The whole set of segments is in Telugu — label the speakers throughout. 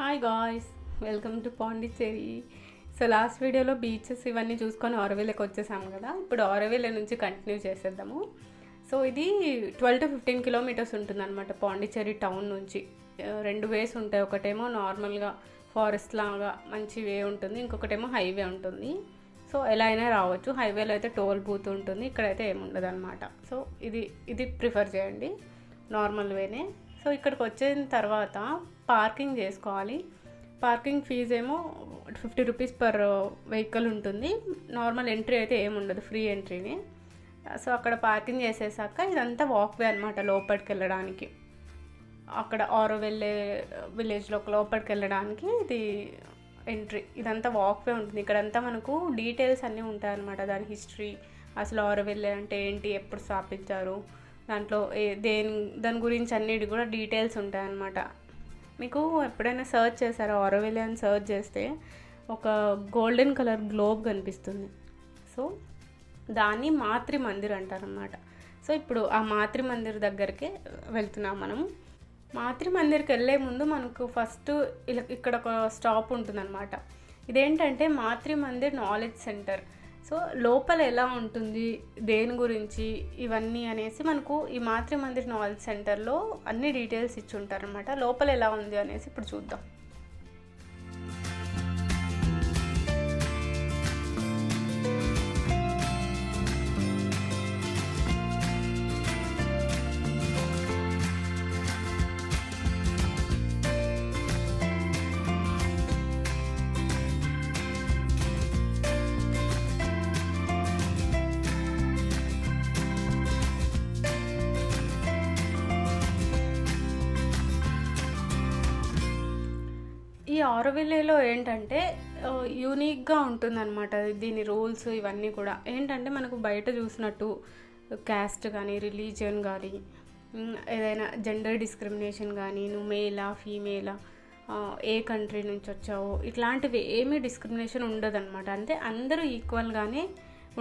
Speaker 1: Hi guys, welcome to Pondicherry. So last వీడియోలో బీచెస్ ఇవన్నీ చూసుకొని ఆరోవిల్కి వచ్చేసాము కదా. ఇప్పుడు ఆరోవిల్ నుంచి కంటిన్యూ చేసేద్దాము. సో ఇది 12 to 15 కిలోమీటర్స్ ఉంటుంది అనమాట పాండిచ్చేరి టౌన్ నుంచి. రెండు వేస్ ఉంటాయి. ఒకటేమో నార్మల్గా ఫారెస్ట్ లాగా మంచి వే ఉంటుంది, ఇంకొకటేమో హైవే ఉంటుంది. సో ఎలా అయినా రావచ్చు. హైవేలో అయితే టోల్ బూత్ ఉంటుంది, ఇక్కడైతే ఏముండదు అనమాట. సో ఇది ప్రిఫర్ చేయండి, నార్మల్ వేనే. సో ఇక్కడికి వచ్చిన తర్వాత పార్కింగ్ చేసుకోవాలి. పార్కింగ్ ఫీజు ఏమో 50 రూపీస్ పర్ వెహికల్ ఉంటుంది. నార్మల్ ఎంట్రీ అయితే ఏముండదు, ఫ్రీ ఎంట్రీని. సో అక్కడ పార్కింగ్ చేసేసాక ఇదంతా వాక్వే అనమాట లోపలికి వెళ్ళడానికి. అక్కడ ఆరోవిల్ విలేజ్లో లోపలికి వెళ్ళడానికి ఇది ఎంట్రీ. ఇదంతా వాక్వే ఉంటుంది. ఇక్కడంతా మనకు డీటెయిల్స్ అన్నీ ఉంటాయి అన్నమాట. దాని హిస్టరీ, అసలు ఆరోవిల్ అంటే ఏంటి, ఎప్పుడు స్థాపించారు, దాంట్లో దాని గురించి అన్నిటి కూడా డీటెయిల్స్ ఉంటాయన్నమాట. మీకు ఎప్పుడైనా సర్చ్ చేశారో ఆరోవిల్ అని సర్చ్ చేస్తే ఒక గోల్డెన్ కలర్ గ్లోబ్ కనిపిస్తుంది. సో దాన్ని మాతృ మందిర్ అంటారనమాట. సో ఇప్పుడు ఆ మాతృ మందిర్ దగ్గరికి వెళ్తున్నాం మనం. మాతృ మందిర్కి వెళ్ళే ముందు మనకు ఫస్ట్ ఇక్కడ ఒక స్టాప్ ఉంటుందన్నమాట. ఇదేంటంటే మాతృ మందిర్ నాలెడ్జ్ సెంటర్. సో లోపల ఎలా ఉంటుంది, దేని గురించి, ఇవన్నీ అనేసి మనకు ఈ మాతృ మందిర్ నాలెడ్జ్ సెంటర్లో అన్ని డీటెయిల్స్ ఇచ్చి ఉంటారనమాట. లోపల ఎలా ఉంది అనేసి ఇప్పుడు చూద్దాం. ఈ ఆరోవిల్లేలో ఏంటంటే యూనిక్గా ఉంటుందన్నమాట. దీని రూల్స్ ఇవన్నీ కూడా ఏంటంటే మనకు బయట చూసినట్టు క్యాస్ట్ కానీ, రిలీజియన్ కానీ, ఏదైనా జెండర్ డిస్క్రిమినేషన్ కానీ, నువ్వు మేలా ఫీమేలా, ఏ కంట్రీ నుంచి వచ్చావు, ఇట్లాంటివి ఏమీ డిస్క్రిమినేషన్ ఉండదన్నమాట. అంటే అందరూ ఈక్వల్గానే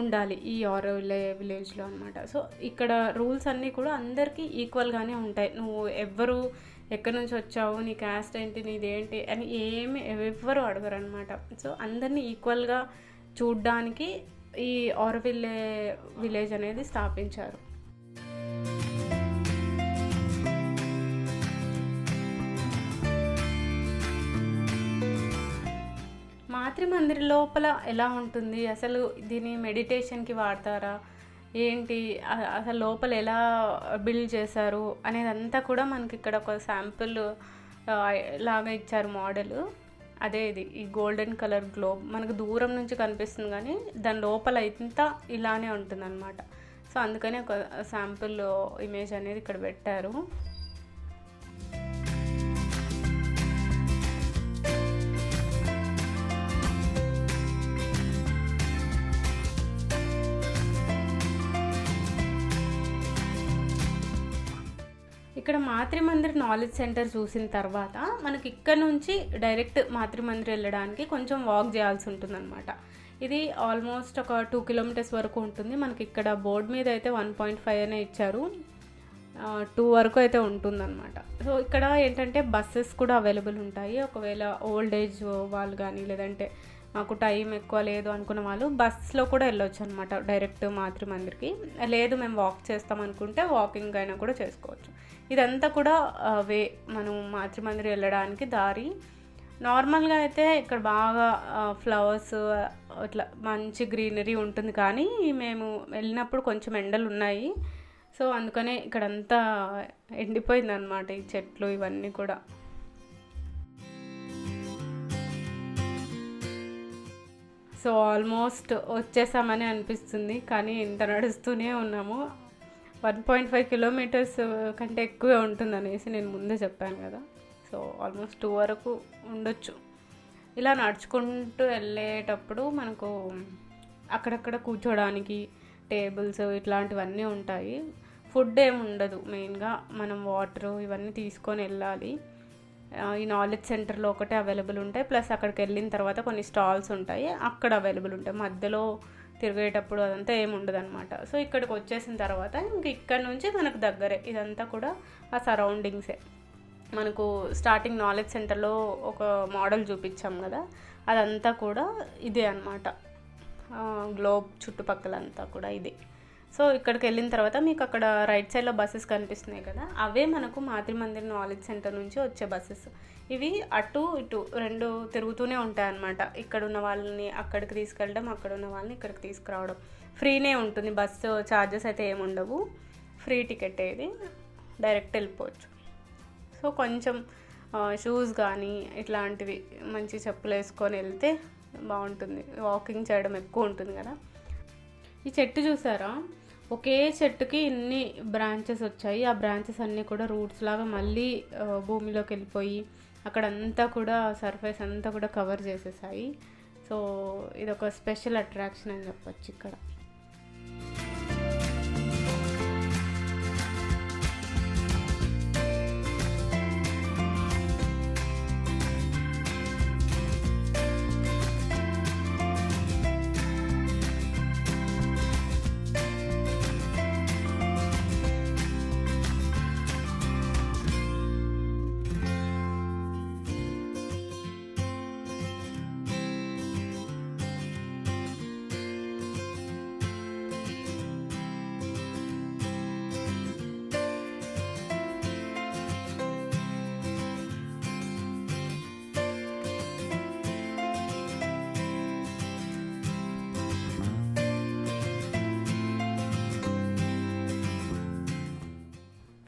Speaker 1: ఉండాలి ఈ ఆరోవిల్ విలేజ్లో అనమాట. సో ఇక్కడ రూల్స్ అన్నీ కూడా అందరికీ ఈక్వల్గానే ఉంటాయి. నువ్వు ఎక్కడి నుంచి వచ్చావు, నీ క్యాస్ట్ ఏంటి, నీదేంటి అని ఎవ్వరు అడగరు అనమాట. సో అందరినీ ఈక్వల్గా చూడ్డానికి ఈ ఆరోవిల్ విలేజ్ అనేది స్థాపించారు. మాతృ మందిర్ లోపల ఎలా ఉంటుంది, అసలు దీన్ని మెడిటేషన్కి వాడతారా ఏంటి, అసలు లోపల ఎలా బిల్డ్ చేశారు అనేదంతా కూడా మనకి ఇక్కడ ఒక శాంపుల్ లాగా ఇచ్చారు మోడల్. అదే ఈ గోల్డెన్ కలర్ గ్లోబ్ మనకు దూరం నుంచి కనిపిస్తుంది, కానీ దాని లోపల ఇంత ఇలానే ఉంటుందన్నమాట. సో అందుకని ఒక శాంపుల్ ఇమేజ్ అనేది ఇక్కడ పెట్టారు. ఇక్కడ మాతృ మందిర్ నాలెడ్జ్ సెంటర్ చూసిన తర్వాత మనకి ఇక్కడ నుంచి డైరెక్ట్ మాతృ మందిర్ వెళ్ళడానికి కొంచెం వాక్ చేయాల్సి ఉంటుందన్నమాట. ఇది ఆల్మోస్ట్ ఒక 2 కిలోమీటర్స్ వరకు ఉంటుంది. మనకి ఇక్కడ బోర్డు మీద అయితే 1.5 అనే ఇచ్చారు, 2 వరకు అయితే ఉంటుందన్నమాట. సో ఇక్కడ ఏంటంటే బస్సెస్ కూడా అవైలబుల్ ఉంటాయి. ఒకవేళ ఓల్డ్ ఏజ్ వాళ్ళు కానీ, లేదంటే మాకు టైం ఎక్కువ లేదు అనుకున్న వాళ్ళు బస్లో కూడా వెళ్ళొచ్చు అనమాట డైరెక్ట్ మాతృ మందిర్కి. లేదు మేము వాక్ చేస్తాం అనుకుంటే వాకింగ్ అయినా కూడా చేసుకోవచ్చు. ఇదంతా కూడా మనం మాతృ మందిర్ వెళ్ళడానికి దారి. నార్మల్గా అయితే ఇక్కడ బాగా ఫ్లవర్స్ ఇట్లా మంచి గ్రీనరీ ఉంటుంది, కానీ మేము వెళ్ళినప్పుడు కొంచెం ఎండలు ఉన్నాయి. సో అందుకనే ఇక్కడంతా ఎండిపోయింది అనమాట, ఈ చెట్లు ఇవన్నీ కూడా. సో ఆల్మోస్ట్ వచ్చేసామని అనిపిస్తుంది, కానీ ఇంత నడుస్తూనే ఉన్నాము. 1.5 కిలోమీటర్స్ కంటే ఎక్కువే ఉంటుంది అనేసి నేను ముందే చెప్పాను కదా. సో ఆల్మోస్ట్ 2 వరకు ఉండొచ్చు. ఇలా నడుచుకుంటూ వెళ్ళేటప్పుడు మనకు అక్కడక్కడ కూర్చోడానికి టేబుల్స్ ఇట్లాంటివన్నీ ఉంటాయి. ఫుడ్ ఏమి ఉండదు, మెయిన్గా మనం వాటర్ ఇవన్నీ తీసుకొని వెళ్ళాలి. ఈ నాలెడ్జ్ సెంటర్లో ఒకటే అవైలబుల్ ఉంటాయి, ప్లస్ అక్కడికి వెళ్ళిన తర్వాత కొన్ని స్టాల్స్ ఉంటాయి, అక్కడ అవైలబుల్ ఉంటాయి. మధ్యలో తిరిగేటప్పుడు అదంతా ఏమి ఉండదు అనమాట. సో ఇక్కడికి వచ్చేసిన తర్వాత ఇక్కడ నుంచి మనకు దగ్గరే, ఇదంతా కూడా ఆ సరౌండింగ్సే. మనకు స్టార్టింగ్ నాలెడ్జ్ సెంటర్లో ఒక మోడల్ చూపించాం కదా, అదంతా కూడా ఇదే అనమాట. గ్లోబ్ చుట్టుపక్కలంతా కూడా ఇదే. సో ఇక్కడికి వెళ్ళిన తర్వాత మీకు అక్కడ రైట్ సైడ్లో బస్సెస్ కనిపిస్తున్నాయి కదా, అవే మనకు మాతృ మందిర్ నాలెడ్జ్ సెంటర్ నుంచి వచ్చే బస్సెస్. ఇవి అటు ఇటు రెండు తిరుగుతూనే ఉంటాయి అన్నమాట. ఇక్కడ ఉన్న వాళ్ళని అక్కడికి తీసుకెళ్ళడం, అక్కడ ఉన్న వాళ్ళని ఇక్కడికి తీసుకురావడం. ఫ్రీనే ఉంటుంది, బస్సు ఛార్జెస్ అయితే ఏమి ఉండవు, ఫ్రీ టికెట్ ఇది, డైరెక్ట్ వెళ్ళిపోవచ్చు. సో కొంచెం షూస్ కానీ ఇట్లాంటివి మంచి చెప్పులు వేసుకొని వెళ్తే బాగుంటుంది, వాకింగ్ చేయడం ఎక్కువ ఉంటుంది కదా. ఈ చెట్టు చూసారా, ఒకే చెట్టుకి ఇన్ని బ్రాంచెస్ వచ్చాయి. ఆ బ్రాంచెస్ అన్నీ కూడా రూట్స్ లాగా మళ్ళీ భూమిలోకి వెళ్ళిపోయి అక్కడంతా కూడా సర్ఫేస్ అంతా కూడా కవర్ చేసేసాయి. సో ఇది ఒక స్పెషల్ అట్రాక్షన్ అని చెప్పొచ్చు ఇక్కడ.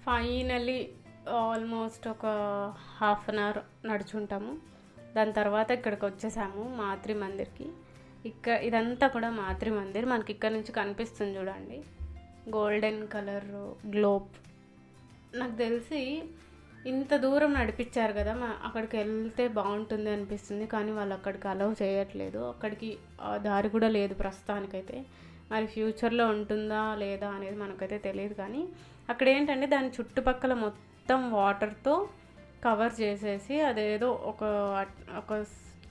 Speaker 1: ఫైనలీ ఆల్మోస్ట్ ఒక హాఫ్ అన్ అవర్ నడుచుంటాము. దాని తర్వాత ఇక్కడికి వచ్చేసాము మాతృ మందిర్కి. ఇదంతా కూడా మాతృ మందిర్. మనకి ఇక్కడ నుంచి కనిపిస్తుంది చూడండి, గోల్డెన్ కలర్ గ్లోబ్. నాకు తెలిసి ఇంత దూరం నడిపించారు కదా, అక్కడికి వెళ్తే బాగుంటుంది అనిపిస్తుంది, కానీ వాళ్ళు అక్కడికి అలౌ చేయట్లేదు. అక్కడికి దారి కూడా లేదు ప్రస్తుతానికైతే. మరి ఫ్యూచర్లో ఉంటుందా లేదా అనేది మనకైతే తెలియదు. కానీ అక్కడ ఏంటంటే దాని చుట్టుపక్కల మొత్తం వాటర్తో కవర్ చేసేసి అదేదో ఒక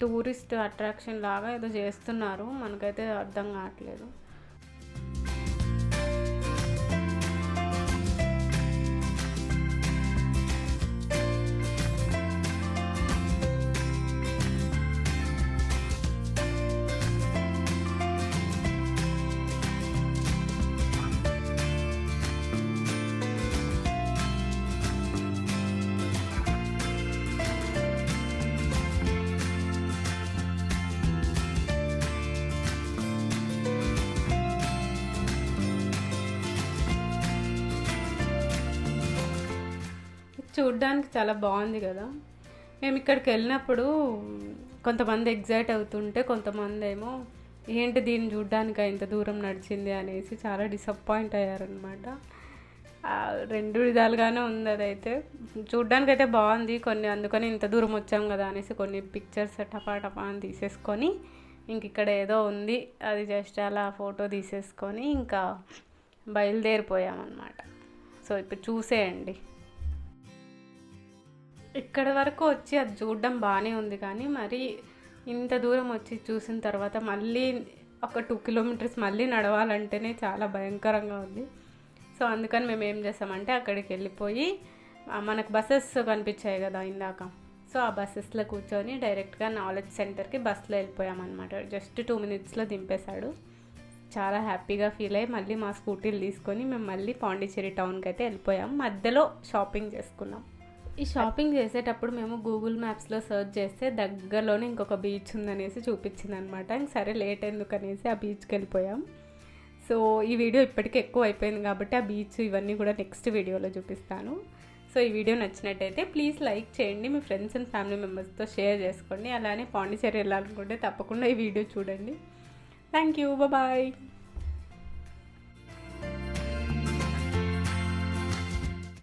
Speaker 1: టూరిస్ట్ అట్రాక్షన్ లాగా ఏదో చేస్తున్నారు, మనకైతే అర్థం కావట్లేదు. చూడ్డానికి చాలా బాగుంది కదా. మేము ఇక్కడికి వెళ్ళినప్పుడు కొంతమంది ఎగ్జైట్ అవుతుంటే, కొంతమంది ఏమో ఏంటి దీన్ని చూడ్డానికి ఇంత దూరం నడిచింది అనేసి చాలా డిసప్పాయింట్ అయ్యారనమాట. రెండు విధాలుగానే ఉంది. అదైతే చూడ్డానికి అయితే బాగుంది కొన్ని, అందుకని ఇంత దూరం వచ్చాం కదా అనేసి కొన్ని పిక్చర్స్ టపా అని తీసేసుకొని ఇంక ఇక్కడ ఏదో ఉంది అది జస్ట్ అలా ఫోటో తీసేసుకొని ఇంకా బయలుదేరిపోయామన్నమాట. సో ఇప్పుడు చూసేయండి. ఇక్కడ వరకు వచ్చి అది చూడడం బాగానే ఉంది, కానీ మరి ఇంత దూరం వచ్చి చూసిన తర్వాత మళ్ళీ ఒక 2 కిలోమీటర్స్ మళ్ళీ నడవాలంటేనే చాలా భయంకరంగా ఉంది. సో అందుకని మేము ఏం చేసామంటే అక్కడికి వెళ్ళిపోయి మనకు బస్సెస్ కనిపించాయి కదా ఇందాక, సో ఆ బస్సెస్లో కూర్చొని డైరెక్ట్గా నాలెడ్జ్ సెంటర్కి బస్సులో వెళ్ళిపోయామన్నమాట. జస్ట్ 2 మినిట్స్లో దింపేశాడు. చాలా హ్యాపీగా ఫీల్ అయ్యి మళ్ళీ మా స్కూటీలు తీసుకొని మేము మళ్ళీ పాండిచ్చేరి టౌన్కి అయితే వెళ్ళిపోయాం. మధ్యలో షాపింగ్ చేసుకున్నాం. ఈ షాపింగ్ చేసేటప్పుడు మేము గూగుల్ మ్యాప్స్లో సర్చ్ చేస్తే దగ్గరలోనే ఇంకొక బీచ్ ఉందనేసి చూపించింది అనమాట. ఇంక సరే లేట్ ఎందుకు అనేసి ఆ బీచ్కి వెళ్ళిపోయాం. సో ఈ వీడియో ఇప్పటికీ ఎక్కువ అయిపోయింది కాబట్టి ఆ బీచ్ ఇవన్నీ కూడా నెక్స్ట్ వీడియోలో చూపిస్తాను. సో ఈ వీడియో నచ్చినట్టయితే ప్లీజ్ లైక్ చేయండి, మీ ఫ్రెండ్స్ అండ్ ఫ్యామిలీ మెంబర్స్తో షేర్ చేసుకోండి. అలానే పాండిచ్చేరి వెళ్ళాలనుకుంటే తప్పకుండా ఈ వీడియో చూడండి. Thank you, bye.